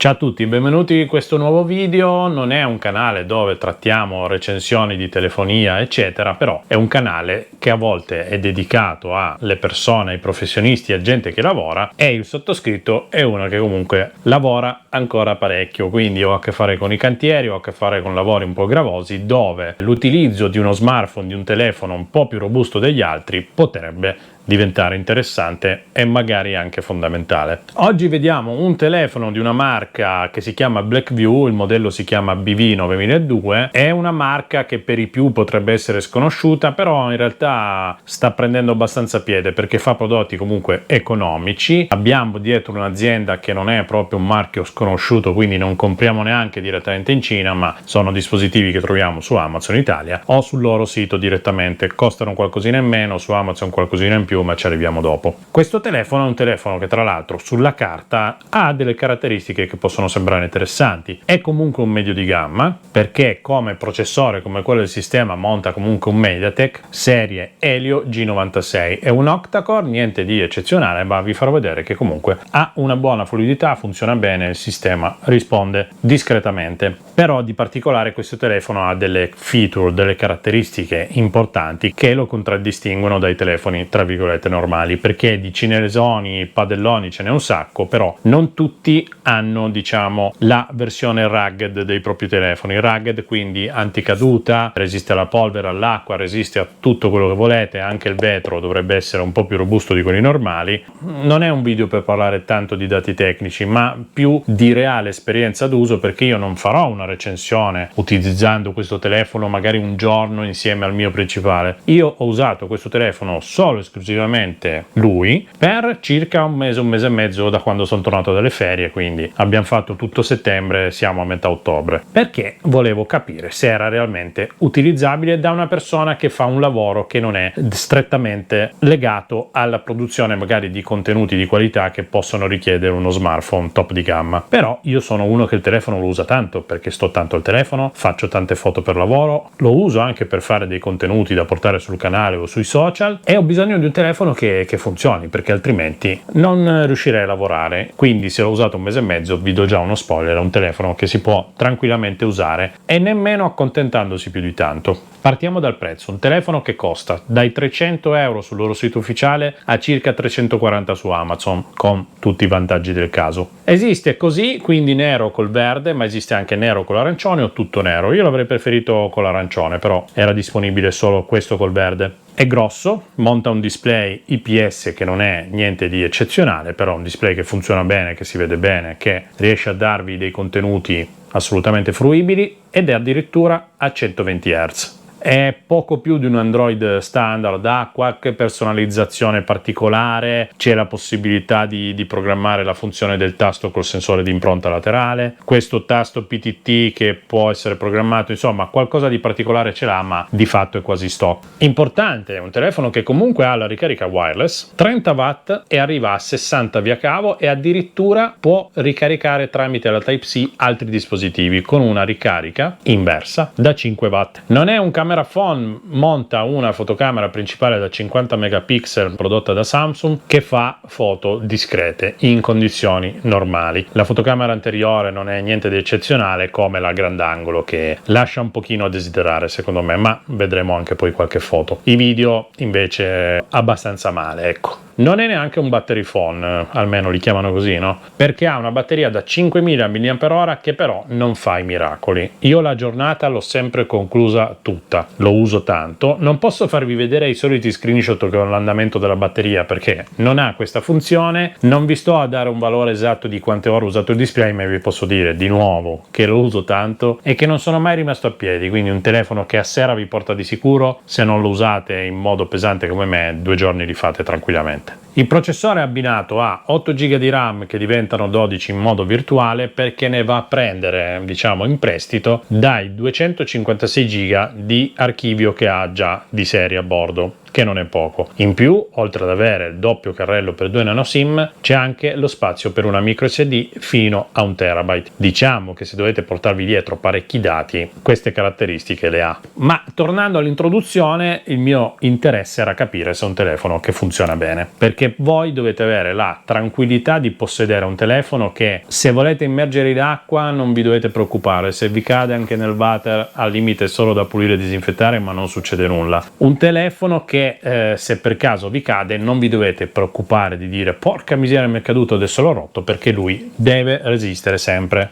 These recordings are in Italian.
Ciao a tutti, benvenuti in questo nuovo video. Non è un canale dove trattiamo recensioni di telefonia eccetera, però è un canale che a volte è dedicato alle persone, ai professionisti, a gente che lavora, e il sottoscritto è uno che comunque lavora ancora parecchio, quindi ho a che fare con i cantieri, ho a che fare con lavori un po' gravosi dove l'utilizzo di uno smartphone, di un telefono un po' più robusto degli altri potrebbe diventare interessante e magari anche fondamentale. Oggi vediamo un telefono di una marca che si chiama Blackview, il modello si chiama BV9002, è una marca che per i più potrebbe essere sconosciuta, però in realtà sta prendendo abbastanza piede perché fa prodotti comunque economici. Abbiamo dietro un'azienda che non è proprio un marchio sconosciuto, quindi non compriamo neanche direttamente in Cina, ma sono dispositivi che troviamo su Amazon Italia o sul loro sito direttamente. Costano qualcosina in meno, su Amazon qualcosina in più, ma ci arriviamo dopo. Questo telefono è un telefono che tra l'altro sulla carta ha delle caratteristiche che possono sembrare interessanti. È comunque un medio di gamma perché come processore, come quello del sistema, monta comunque un MediaTek serie Helio G96. È un octa-core, niente di eccezionale, ma vi farò vedere che comunque ha una buona fluidità, funziona bene, il sistema risponde discretamente. Però di particolare questo telefono ha delle feature, delle caratteristiche importanti che lo contraddistinguono dai telefoni tra virgolette normali, perché di cinesoni, padelloni ce n'è un sacco, però non tutti hanno, diciamo, la versione rugged dei propri telefoni. Rugged quindi anticaduta, resiste alla polvere, all'acqua, resiste a tutto quello che volete, anche il vetro dovrebbe essere un po' più robusto di quelli normali. Non è un video per parlare tanto di dati tecnici, ma più di reale esperienza d'uso, perché io non farò una recensione utilizzando questo telefono magari un giorno insieme al mio principale. Io ho usato questo telefono solo esclusivamente lui per circa un mese e mezzo da quando sono tornato dalle ferie, quindi abbiamo fatto tutto settembre, siamo a metà ottobre, perché volevo capire se era realmente utilizzabile da una persona che fa un lavoro che non è strettamente legato alla produzione magari di contenuti di qualità che possono richiedere uno smartphone top di gamma. Però io sono uno che il telefono lo usa tanto perché sto tanto al telefono, faccio tante foto per lavoro, lo uso anche per fare dei contenuti da portare sul canale o sui social, e ho bisogno di un telefono che funzioni, perché altrimenti non riuscirei a lavorare. Quindi se l'ho usato un mese e mezzo, vi do già uno spoiler, è un telefono che si può tranquillamente usare e nemmeno accontentandosi più di tanto. Partiamo dal prezzo. Un telefono che costa dai 300 euro sul loro sito ufficiale a circa 340 su Amazon, con tutti i vantaggi del caso. Esiste così, quindi nero col verde, ma esiste anche nero con l'arancione o tutto nero. Io l'avrei preferito con l'arancione, però era disponibile solo questo col verde. È grosso, monta un display IPS che non è niente di eccezionale, però un display che funziona bene, che si vede bene, che riesce a darvi dei contenuti assolutamente fruibili, ed è addirittura a 120 Hz. È poco più di un Android standard, ha qualche personalizzazione particolare, c'è la possibilità di programmare la funzione del tasto col sensore di impronta laterale, questo tasto PTT che può essere programmato, insomma qualcosa di particolare ce l'ha, ma di fatto è quasi stock. Importante, è un telefono che comunque ha la ricarica wireless, 30 watt e arriva a 60 via cavo, e addirittura può ricaricare tramite la Type-C altri dispositivi con una ricarica inversa da 5 watt. Non è un camera phone, monta una fotocamera principale da 50 megapixel prodotta da Samsung che fa foto discrete in condizioni normali. La fotocamera anteriore non è niente di eccezionale, come la grandangolo che lascia un pochino a desiderare secondo me, ma vedremo anche poi qualche foto. I video invece abbastanza male, ecco. Non è neanche un battery phone, almeno li chiamano così, no? Perché ha una batteria da 5000 mAh che però non fa i miracoli. Io la giornata l'ho sempre conclusa tutta, lo uso tanto. Non posso farvi vedere i soliti screenshot con l'andamento della batteria perché non ha questa funzione. Non vi sto a dare un valore esatto di quante ore ho usato il display, ma vi posso dire di nuovo che lo uso tanto e che non sono mai rimasto a piedi. Quindi un telefono che a sera vi porta di sicuro, se non lo usate in modo pesante come me, 2 giorni li fate tranquillamente. Il processore è abbinato a 8 GB di RAM che diventano 12 in modo virtuale, perché ne va a prendere, diciamo, in prestito dai 256 GB di archivio che ha già di serie a bordo. che non è poco. In più, oltre ad avere il doppio carrello per 2 nano SIM, c'è anche lo spazio per una micro SD fino a 1 terabyte. Diciamo che se dovete portarvi dietro parecchi dati, queste caratteristiche le ha. Ma tornando all'introduzione, il mio interesse era capire se è un telefono che funziona bene, perché voi dovete avere la tranquillità di possedere un telefono che, se volete immergere in acqua, non vi dovete preoccupare, se vi cade anche nel water al limite è solo da pulire e disinfettare, ma non succede nulla. Un telefono che se per caso vi cade non vi dovete preoccupare di dire porca miseria mi è caduto, adesso l'ho rotto, perché lui deve resistere sempre.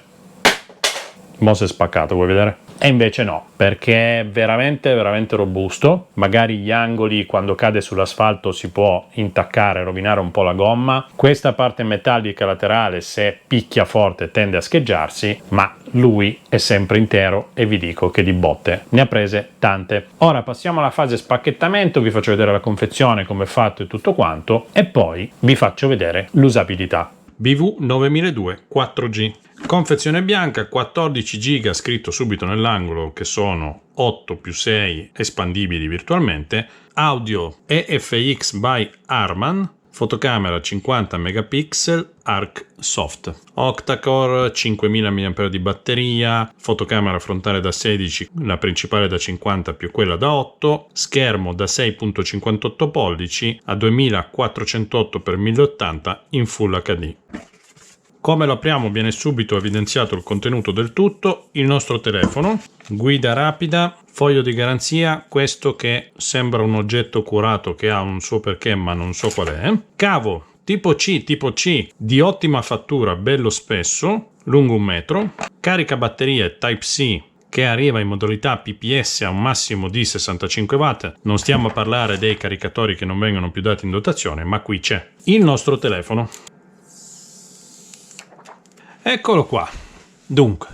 Mo' si è spaccato, vuoi vedere? E invece no, perché è veramente robusto. Magari gli angoli, quando cade sull'asfalto, si può intaccare, rovinare un po' la gomma. Questa parte metallica laterale, se picchia forte, tende a scheggiarsi, ma lui è sempre intero e vi dico che di botte ne ha prese tante. Ora passiamo alla fase spacchettamento, vi faccio vedere la confezione, come è fatto e tutto quanto, e poi vi faccio vedere l'usabilità. BV9002 4G, confezione bianca, 14 GB scritto subito nell'angolo, che sono 8 più 6 espandibili virtualmente, audio EFX by Harman, fotocamera 50 megapixel, Arc Soft, octa-core, 5000 mAh di batteria, fotocamera frontale da 16, la principale da 50 più quella da 8, schermo da 6.58 pollici a 2408x1080 in Full HD. Come lo apriamo viene subito evidenziato il contenuto del tutto, il nostro telefono, guida rapida, foglio di garanzia, questo che sembra un oggetto curato che ha un suo perché ma non so qual è, cavo tipo C di ottima fattura, bello spesso, lungo 1 metro, carica batterie Type-C che arriva in modalità PPS a un massimo di 65 watt, non stiamo a parlare dei caricatori che non vengono più dati in dotazione, ma qui c'è il nostro telefono. Eccolo qua. Dunque,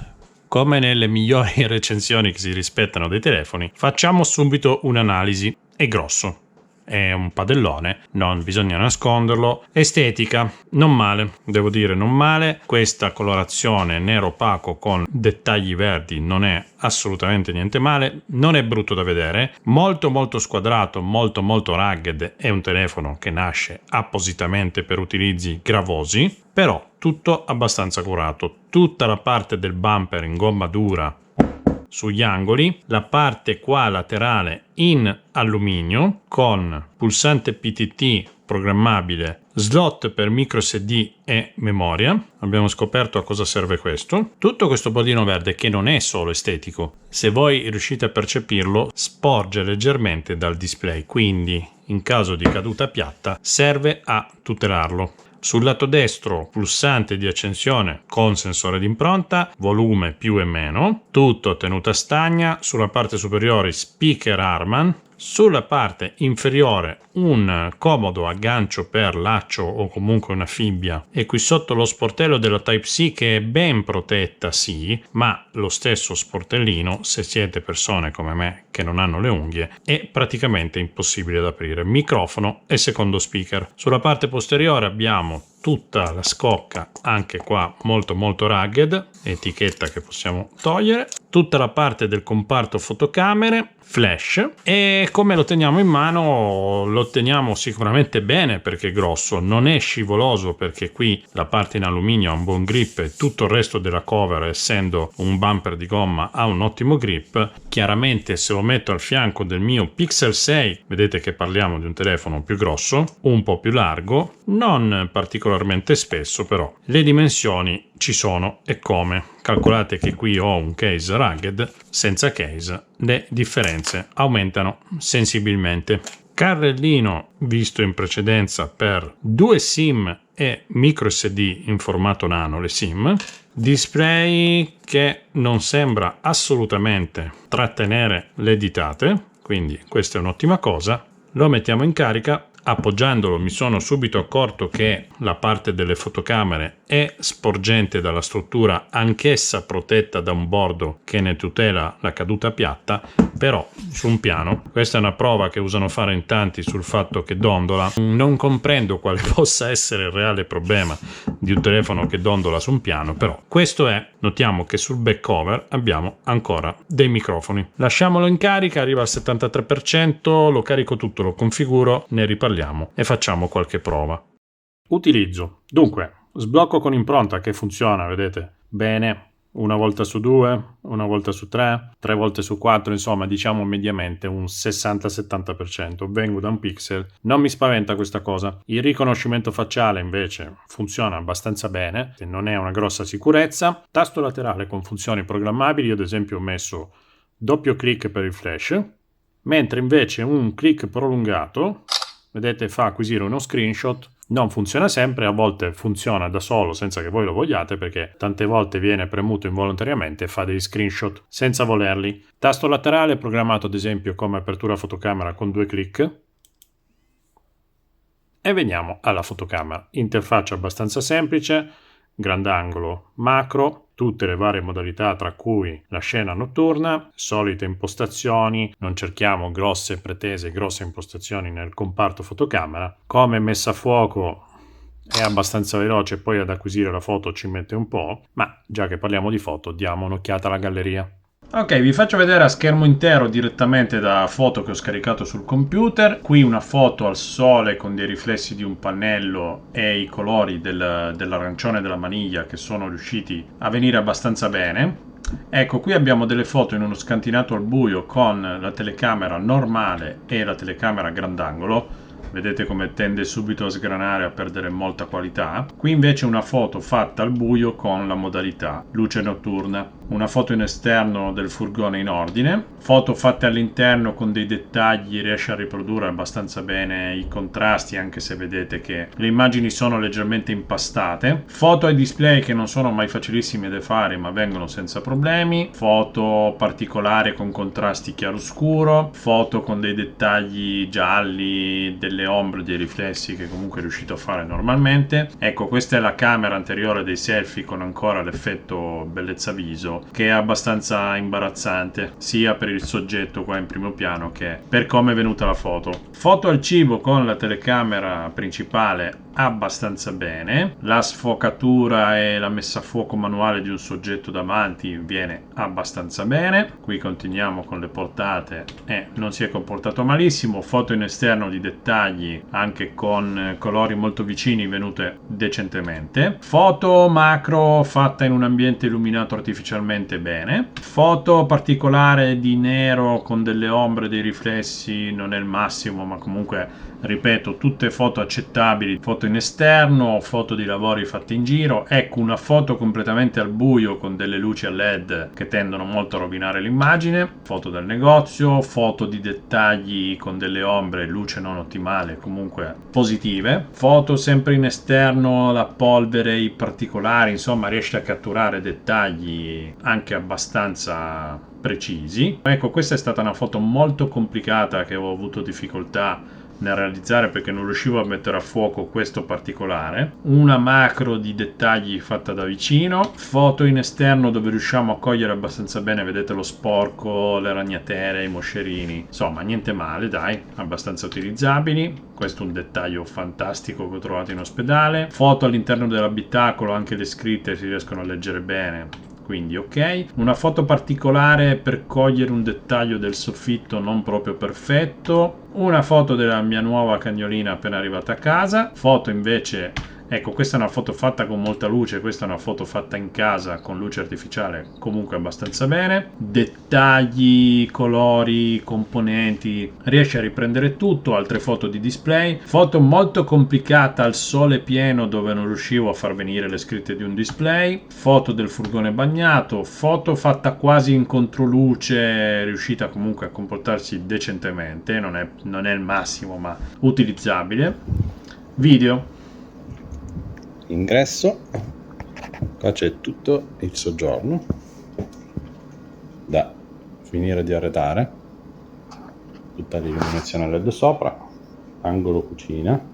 come nelle migliori recensioni che si rispettano dei telefoni, facciamo subito un'analisi. È grosso, è un padellone, non bisogna nasconderlo. Estetica, non male, devo dire non male. Questa colorazione nero opaco con dettagli verdi non è assolutamente niente male, non è brutto da vedere, molto squadrato, molto rugged. È un telefono che nasce appositamente per utilizzi gravosi, però tutto abbastanza curato. Tutta la parte del bumper in gomma dura sugli angoli, la parte qua laterale in alluminio con pulsante PTT programmabile, slot per micro SD e memoria. Abbiamo scoperto a cosa serve questo. Tutto questo bollino verde, che non è solo estetico, se voi riuscite a percepirlo, sporge leggermente dal display, quindi in caso di caduta piatta serve a tutelarlo. Sul lato destro pulsante di accensione con sensore di impronta, volume più e meno, tutto a tenuta stagna. Sulla parte superiore speaker Harman, sulla parte inferiore un comodo aggancio per laccio o comunque una fibbia, e qui sotto lo sportello della Type-C che è ben protetta, sì, ma lo stesso sportellino, se siete persone come me che non hanno le unghie, è praticamente impossibile da aprire. Microfono e secondo speaker. Sulla parte posteriore abbiamo tutta la scocca, anche qua molto rugged, etichetta che possiamo togliere, tutta la parte del comparto fotocamere, flash, e come lo teniamo in mano lo teniamo sicuramente bene perché è grosso, non è scivoloso perché qui la parte in alluminio ha un buon grip e tutto il resto della cover, essendo un bumper di gomma, ha un ottimo grip. Chiaramente se lo metto al fianco del mio Pixel 6 vedete che parliamo di un telefono più grosso, un po' più largo, non particolarmente spesso, però le dimensioni ci sono. E come? Calcolate che qui ho un case rugged, senza case le differenze aumentano sensibilmente. Carrellino visto in precedenza per 2 SIM e micro SD in formato nano, le SIM. Display che non sembra assolutamente trattenere le ditate, quindi questa è un'ottima cosa. Lo mettiamo in carica, appoggiandolo mi sono subito accorto che la parte delle fotocamere è sporgente dalla struttura, anch'essa protetta da un bordo che ne tutela la caduta piatta, però su un piano, questa è una prova che usano fare in tanti sul fatto che dondola. Non comprendo quale possa essere il reale problema di un telefono che dondola su un piano, però questo è. Notiamo che sul back cover abbiamo ancora dei microfoni. Lasciamolo in carica, arriva al 73%, lo carico tutto, lo configuro, ne riparliamo e facciamo qualche prova. Utilizzo. Dunque, sblocco con impronta che funziona, vedete? Bene. Una volta su 2, una volta su 3, 3 volte su 4, insomma diciamo mediamente un 60-70%. Vengo da un Pixel, non mi spaventa questa cosa. Il riconoscimento facciale invece funziona abbastanza bene, non è una grossa sicurezza. Tasto laterale con funzioni programmabili, io ad esempio ho messo doppio clic per il flash, mentre invece un clic prolungato, vedete, fa acquisire uno screenshot. Non funziona sempre, a volte funziona da solo senza che voi lo vogliate, perché tante volte viene premuto involontariamente e fa dei screenshot senza volerli. Tasto laterale programmato ad esempio come apertura fotocamera con 2 clic. E veniamo alla fotocamera. Interfaccia abbastanza semplice, grandangolo, macro, tutte le varie modalità tra cui la scena notturna, solite impostazioni, non cerchiamo grosse pretese, grosse impostazioni nel comparto fotocamera. Come messa a fuoco è abbastanza veloce, poi ad acquisire la foto ci mette un po', ma già che parliamo di foto diamo un'occhiata alla galleria. Ok, vi faccio vedere a schermo intero direttamente da foto che ho scaricato sul computer. Qui una foto al sole con dei riflessi di un pannello e i colori dell'arancione della maniglia che sono riusciti a venire abbastanza bene. Ecco, qui abbiamo delle foto in uno scantinato al buio con la telecamera normale e la telecamera grandangolo. Vedete come tende subito a sgranare, a perdere molta qualità. Qui invece una foto fatta al buio con la modalità luce notturna. Una foto in esterno del furgone in ordine. Foto fatte all'interno con dei dettagli, riesce a riprodurre abbastanza bene i contrasti, anche se vedete che le immagini sono leggermente impastate. Foto ai display che non sono mai facilissime da fare, ma vengono senza problemi. Foto particolari con contrasti chiaro-scuro. Foto con dei dettagli gialli, delle ombre, dei riflessi che comunque è riuscito a fare normalmente. Ecco, questa è la camera anteriore dei selfie con ancora l'effetto bellezza viso, che è abbastanza imbarazzante sia per il soggetto qua in primo piano che per come è venuta la foto. Foto al cibo con la telecamera principale abbastanza bene. La sfocatura e la messa a fuoco manuale di un soggetto davanti viene abbastanza bene. Qui continuiamo con le portate e non si è comportato malissimo. Foto in esterno di dettagli anche con colori molto vicini venute decentemente. Foto macro fatta in un ambiente illuminato artificialmente bene. Foto particolare di nero con delle ombre, dei riflessi, non è il massimo, ma comunque ripeto, tutte foto accettabili. Foto in esterno, foto di lavori fatti in giro. Ecco, una foto completamente al buio con delle luci a LED che tendono molto a rovinare l'immagine. Foto del negozio, foto di dettagli con delle ombre, luce non ottimale, comunque positive. Foto sempre in esterno, la polvere, i particolari, insomma riesce a catturare dettagli anche abbastanza precisi. Ecco, questa è stata una foto molto complicata che ho avuto difficoltà nel realizzare perché non riuscivo a mettere a fuoco questo particolare. Una macro di dettagli fatta da vicino. Foto in esterno dove riusciamo a cogliere abbastanza bene, vedete lo sporco, le ragnatere, i moscerini, insomma niente male, dai, abbastanza utilizzabili. Questo è un dettaglio fantastico che ho trovato in ospedale. Foto all'interno dell'abitacolo, anche le scritte si riescono a leggere bene, quindi ok. Una foto particolare per cogliere un dettaglio del soffitto non proprio perfetto. Una foto della mia nuova cagnolina appena arrivata a casa. Foto invece, ecco, questa è una foto fatta con molta luce, questa è una foto fatta in casa con luce artificiale, comunque abbastanza bene. Dettagli, colori, componenti, riesce a riprendere tutto. Altre foto di display. Foto molto complicata al sole pieno dove non riuscivo a far venire le scritte di un display. Foto del furgone bagnato. Foto fatta quasi in controluce, riuscita comunque a comportarsi decentemente, non è il massimo ma utilizzabile. Video. Ingresso, qua c'è tutto il soggiorno da finire di arredare, tutta l'illuminazione LED sopra, angolo cucina.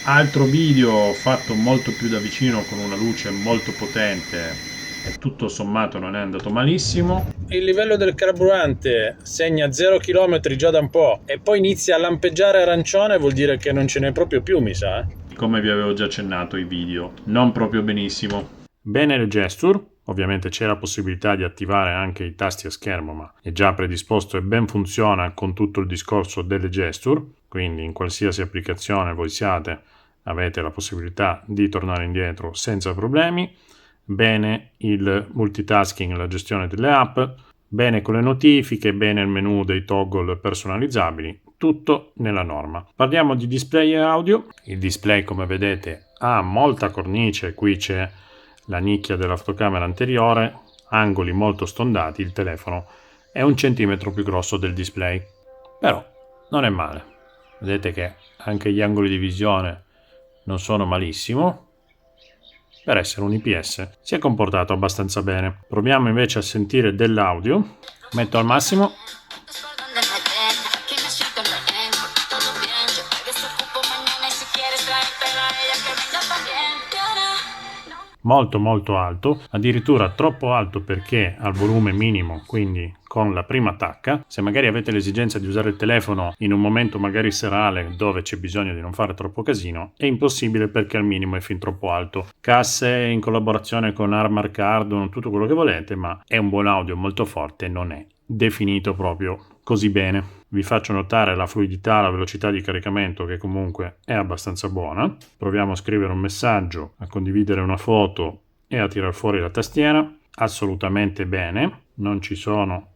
Altro video fatto molto più da vicino con una luce molto potente e tutto sommato non è andato malissimo. Il livello del carburante segna 0 km già da un po' e poi inizia a lampeggiare arancione, vuol dire che non ce n'è proprio più, mi sa. Come vi avevo già accennato i video, non proprio benissimo. Bene le gesture, ovviamente c'è la possibilità di attivare anche i tasti a schermo, ma è già predisposto e ben funziona con tutto il discorso delle gesture, quindi in qualsiasi applicazione voi siate avete la possibilità di tornare indietro senza problemi. Bene il multitasking, la gestione delle app, bene con le notifiche, bene il menu dei toggle personalizzabili, tutto nella norma. Parliamo di display e audio. Il display, come vedete, ha molta cornice, qui c'è la nicchia della fotocamera anteriore, angoli molto stondati, il telefono è 1 centimetro più grosso del display, però non è male. Vedete che anche gli angoli di visione non sono malissimo. Per essere un IPS si è comportato abbastanza bene. Proviamo invece a sentire dell'audio. Metto al massimo. Molto alto, addirittura troppo alto perché al volume minimo, quindi con la prima attacca. Se magari avete l'esigenza di usare il telefono in un momento magari serale dove c'è bisogno di non fare troppo casino, è impossibile perché al minimo è fin troppo alto. Casse in collaborazione con Armor Cardon, tutto quello che volete, ma è un buon audio molto forte, non è definito proprio così bene. Vi faccio notare la fluidità, la velocità di caricamento che comunque è abbastanza buona. Proviamo a scrivere un messaggio, a condividere una foto e a tirar fuori la tastiera. Assolutamente bene, non ci sono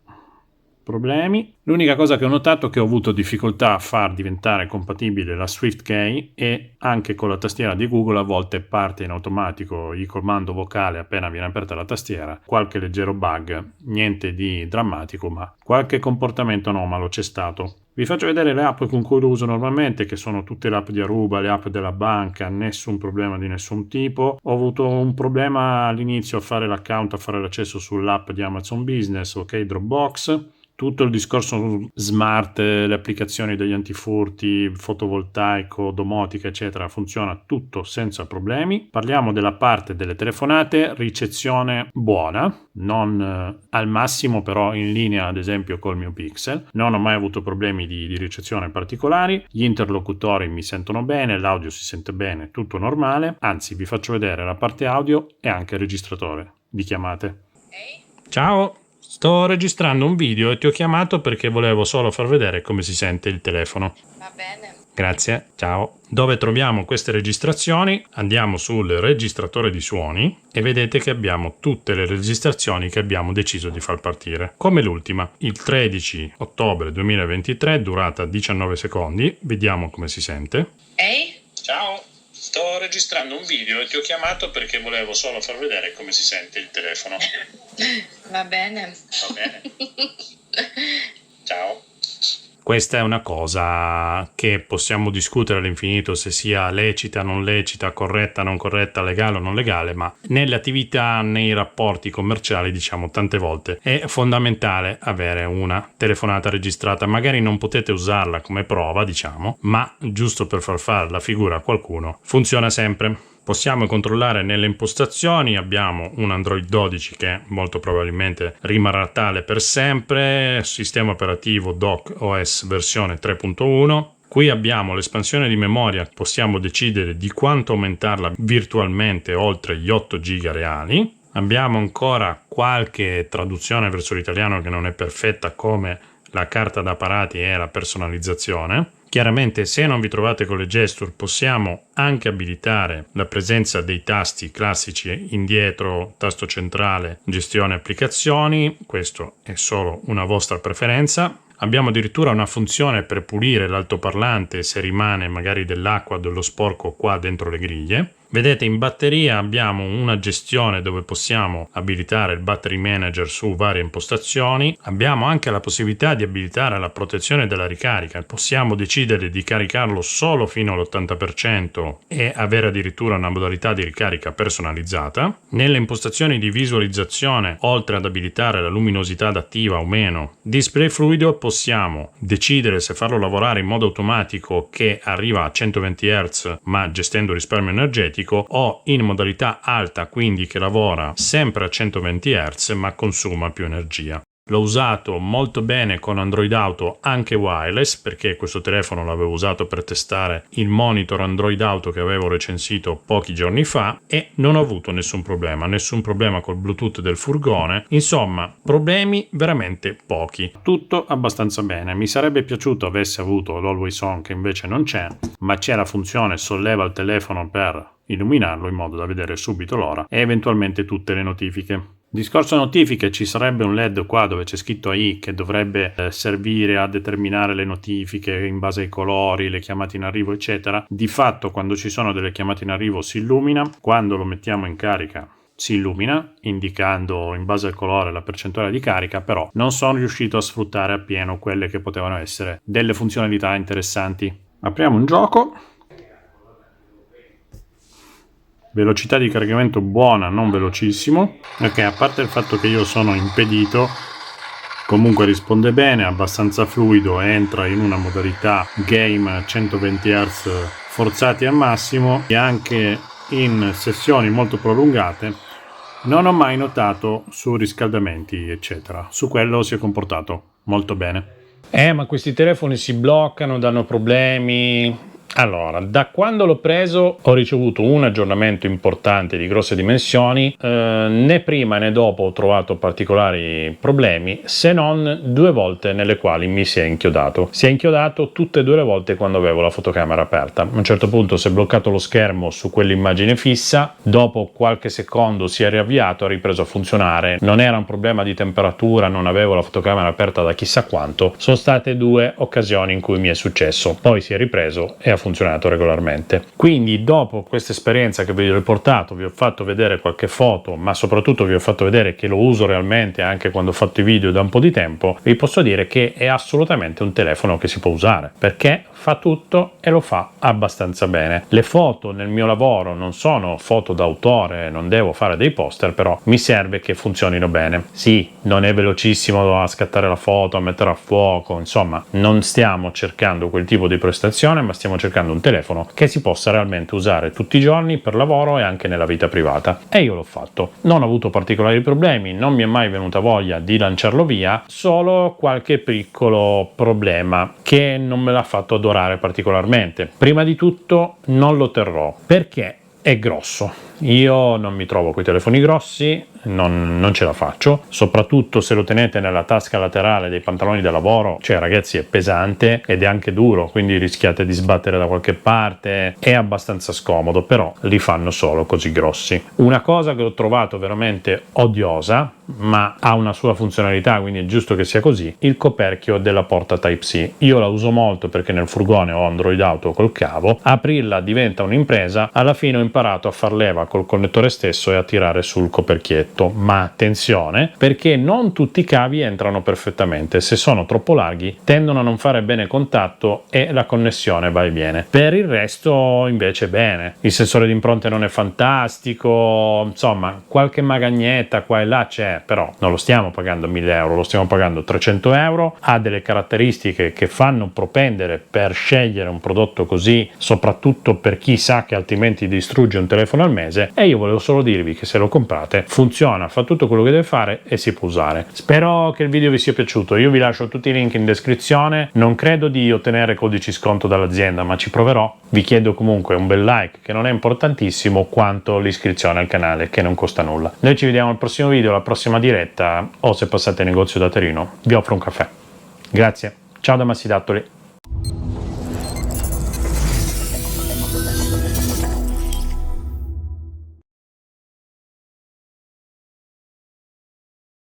problemi. L'unica cosa che ho notato è che ho avuto difficoltà a far diventare compatibile la SwiftKey e anche con la tastiera di Google a volte parte in automatico il comando vocale appena viene aperta la tastiera. Qualche leggero bug, niente di drammatico, ma qualche comportamento anomalo c'è stato. Vi faccio vedere le app con cui lo uso normalmente, che sono tutte le app di Aruba, le app della banca, nessun problema di nessun tipo. Ho avuto un problema all'inizio a fare l'account, a fare l'accesso sull'app di Amazon Business, ok, Dropbox. Tutto il discorso smart, le applicazioni degli antifurti, fotovoltaico, domotica, eccetera, funziona tutto senza problemi. Parliamo della parte delle telefonate, ricezione buona, non al massimo, però in linea ad esempio col mio Pixel. Non ho mai avuto problemi di ricezione particolari, gli interlocutori mi sentono bene, l'audio si sente bene, tutto normale. Anzi, vi faccio vedere la parte audio e anche il registratore di chiamate. Ciao! Sto registrando un video e ti ho chiamato perché volevo solo far vedere come si sente il telefono. Va bene. Grazie, ciao. Dove troviamo queste registrazioni? Andiamo sul registratore di suoni e vedete che abbiamo tutte le registrazioni che abbiamo deciso di far partire. Come l'ultima, il 13 ottobre 2023, durata 19 secondi. Vediamo come si sente. Ehi? Ciao. Sto registrando un video e ti ho chiamato perché volevo solo far vedere come si sente il telefono. Va bene. Va bene. Ciao. Questa è una cosa che possiamo discutere all'infinito se sia lecita, non lecita, corretta, non corretta, legale o non legale, ma nelle attività, nei rapporti commerciali, diciamo tante volte, è fondamentale avere una telefonata registrata. Magari non potete usarla come prova, diciamo, ma giusto per far fare la figura a qualcuno, funziona sempre. Possiamo controllare nelle impostazioni, abbiamo un Android 12 che molto probabilmente rimarrà tale per sempre, sistema operativo Dock OS versione 3.1. Qui abbiamo l'espansione di memoria, possiamo decidere di quanto aumentarla virtualmente oltre gli 8 GB reali. Abbiamo ancora qualche traduzione verso l'italiano che non è perfetta, come la carta d'apparati e la personalizzazione. Chiaramente, se non vi trovate con le gesture, possiamo anche abilitare la presenza dei tasti classici indietro, tasto centrale, gestione applicazioni. Questo è solo una vostra preferenza. Abbiamo addirittura una funzione per pulire l'altoparlante se rimane magari dell'acqua o dello sporco qua dentro le griglie. Vedete, in batteria abbiamo una gestione dove possiamo abilitare il battery manager su varie impostazioni. Abbiamo anche la possibilità di abilitare la protezione della ricarica. Possiamo decidere di caricarlo solo fino all'80% e avere addirittura una modalità di ricarica personalizzata. Nelle impostazioni di visualizzazione, oltre ad abilitare la luminosità adattiva o meno, display fluido, possiamo decidere se farlo lavorare in modo automatico che arriva a 120 Hz ma gestendo risparmio energetico, o in modalità alta, quindi che lavora sempre a 120 Hz ma consuma più energia. L'ho usato molto bene con Android Auto anche wireless, perché questo telefono l'avevo usato per testare il monitor Android Auto che avevo recensito pochi giorni fa e non ho avuto nessun problema col Bluetooth del furgone. Insomma, problemi veramente pochi. Tutto abbastanza bene. Mi sarebbe piaciuto avesse avuto l'Always On, che invece non c'è, ma c'è la funzione solleva il telefono per illuminarlo in modo da vedere subito l'ora e eventualmente tutte le notifiche. Discorso notifiche, ci sarebbe un LED qua dove c'è scritto AI che dovrebbe servire a determinare le notifiche in base ai colori, le chiamate in arrivo eccetera. Di fatto quando ci sono delle chiamate in arrivo si illumina, quando lo mettiamo in carica si illumina indicando in base al colore la percentuale di carica, però non sono riuscito a sfruttare appieno quelle che potevano essere delle funzionalità interessanti. Apriamo un gioco. Velocità di caricamento buona, non velocissimo, perché a parte il fatto che io sono impedito, comunque risponde bene, abbastanza fluido, entra in una modalità game 120 Hz forzati al massimo e anche in sessioni molto prolungate non ho mai notato surriscaldamenti eccetera. Su quello si è comportato molto bene. Ma questi telefoni si bloccano, danno problemi. Allora, da quando l'ho preso ho ricevuto un aggiornamento importante di grosse dimensioni, né prima né dopo ho trovato particolari problemi, se non 2 volte nelle quali mi si è inchiodato. Si è inchiodato tutte e 2 le volte quando avevo la fotocamera aperta. A un certo punto si è bloccato lo schermo su quell'immagine fissa, dopo qualche secondo si è riavviato, ha ripreso a funzionare. Non era un problema di temperatura, non avevo la fotocamera aperta da chissà quanto. Sono state 2 occasioni in cui mi è successo, poi si è ripreso e ha funzionato regolarmente. Quindi dopo questa esperienza che vi ho riportato, vi ho fatto vedere qualche foto, ma soprattutto vi ho fatto vedere che lo uso realmente anche quando ho fatto i video da un po' di tempo, vi posso dire che è assolutamente un telefono che si può usare, perché fa tutto e lo fa abbastanza bene. Le foto nel mio lavoro non sono foto d'autore, non devo fare dei poster, però mi serve che funzionino bene. Sì, non è velocissimo a scattare la foto, a mettere a fuoco, insomma, non stiamo cercando quel tipo di prestazione, ma stiamo cercando un telefono che si possa realmente usare tutti i giorni per lavoro e anche nella vita privata, e io l'ho fatto. Non ho avuto particolari problemi, non mi è mai venuta voglia di lanciarlo via, solo qualche piccolo problema che non me l'ha fatto adorare particolarmente. Prima di tutto non lo terrò perché è grosso. Io non mi trovo con i telefoni grossi, non ce la faccio, soprattutto se lo tenete nella tasca laterale dei pantaloni da lavoro, cioè ragazzi è pesante ed è anche duro, quindi rischiate di sbattere da qualche parte, è abbastanza scomodo, però li fanno solo così grossi. Una cosa che ho trovato veramente odiosa, ma ha una sua funzionalità, quindi è giusto che sia così, il coperchio della porta Type-C. Io la uso molto perché nel furgone ho Android Auto col cavo, aprirla diventa un'impresa, alla fine ho imparato a far leva col connettore stesso e a tirare sul coperchietto, ma attenzione perché non tutti i cavi entrano perfettamente, se sono troppo larghi tendono a non fare bene contatto e la connessione va e viene. Per il resto invece bene, il sensore di impronte non è fantastico, insomma qualche magagnetta qua e là c'è, però non lo stiamo pagando 1.000 euro, lo stiamo pagando 300 euro, ha delle caratteristiche che fanno propendere per scegliere un prodotto così, soprattutto per chi sa che altrimenti distrugge un telefono al mese. E io volevo solo dirvi che se lo comprate funziona, fa tutto quello che deve fare e si può usare. Spero che il video vi sia piaciuto, io vi lascio tutti i link in descrizione, non credo di ottenere codici sconto dall'azienda ma ci proverò. Vi chiedo comunque un bel like che non è importantissimo quanto l'iscrizione al canale che non costa nulla. Noi ci vediamo al prossimo video, alla prossima diretta, o se passate in negozio da Torino vi offro un caffè. Grazie, ciao da Massidattoli.